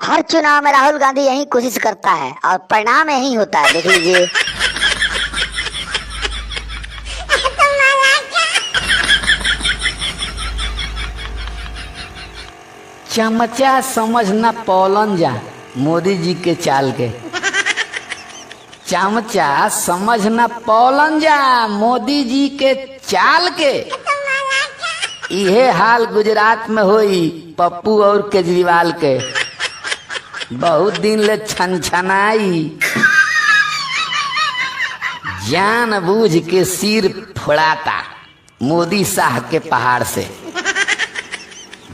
हर चुनाव में राहुल गांधी यही कोशिश करता है और परिणाम यही होता है, देख लीजिए। चमचा समझना पौलन जा मोदी जी के चाल के। चमचा समझना पौलन जा मोदी जी के चाल के। इहे हाल गुजरात में होई पप्पू और केजरीवाल के। बहुत दिन ले छनछनाई, जानबूझ के सिर फोड़ाता मोदी शाह के पहाड़ से।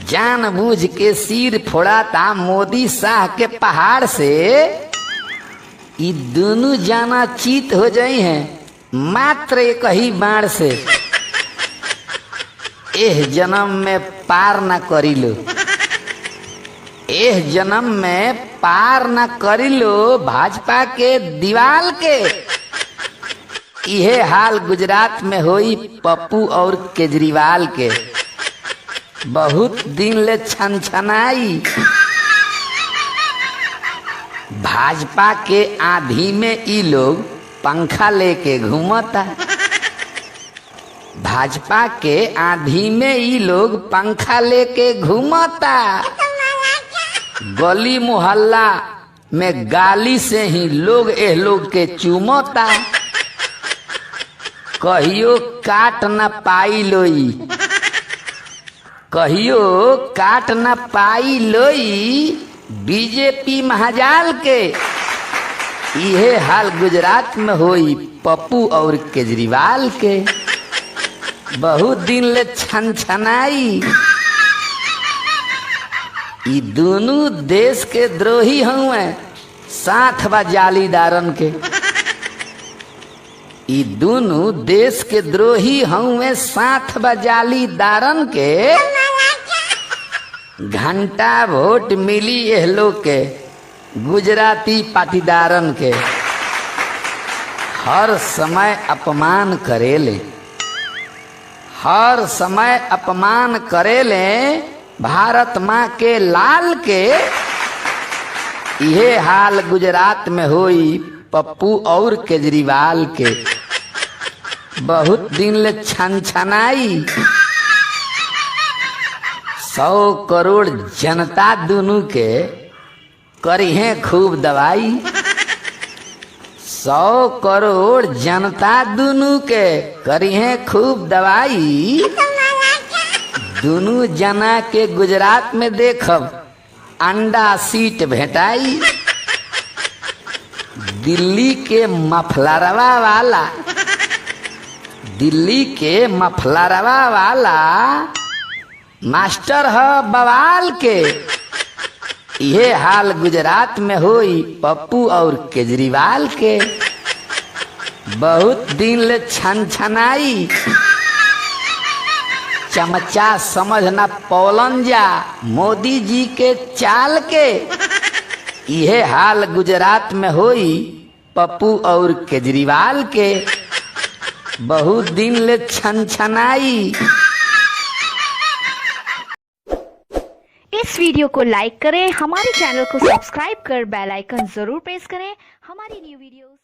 जानबूझ के सिर फोड़ाता मोदी शाह के पहाड़ से। ये दोनों जाना चीत हो जाई हैं मात्र एक ही बाण से। एह जन्म में पार न करी लो, एह जन्म में पार न करी लो भाजपा के दीवाल के। यह हाल गुजरात में होई पप्पू और केजरीवाल के। बहुत दिन ले छनछनाई, भाजपा के आंधी में ई लोग पंखा लेके घूमता। भाजपा के आंधी में ई लोग पंखा लेके घूमता। गली मोहल्ला में गाली से ही लोग एह लोग के चूमता। कहियो काट न पाई लोई, कहियो काट न पाई लोई बीजेपी महाजाल के। इहे हाल गुजरात में होई पप्पू और केजरीवाल के। बहुत दिन ले छनछनाई, ई दोनों देश के द्रोही हुए साथ बा जालीदारन के। ई दोनों देश के द्रोही हुए साथ बा जालीदारन के। घंटा वोट मिली एह लोग के गुजराती पाटीदारन के। हर समय अपमान करेले, हर समय अपमान करेले भारत माँ के लाल के। यह हाल गुजरात में होई पप्पू और केजरीवाल के। बहुत दिन ले छनछनाई, 100 करोड़ जनता दोनों के करी है खूब दवाई। 100 करोड़ जनता दोनों के करी है खूब दवाई। दोनों जना के गुजरात में देखब अंडा सीट भेटाई। दिल्ली के मफलरवा वाला, दिल्ली के मफलरवा वाला मास्टर है बवाल के। यह हाल गुजरात में होई पप्पू और केजरीवाल के। बहुत दिन ले छनछनाई, चमचा समझना पौलन जा मोदी जी के चाल के। यह हाल गुजरात में होई पप्पू और केजरीवाल के। बहुत दिन ले छनछनाई। इस वीडियो को लाइक करें, हमारे चैनल को सब्सक्राइब कर बेल आइकन जरूर प्रेस करें हमारी न्यू वीडियोस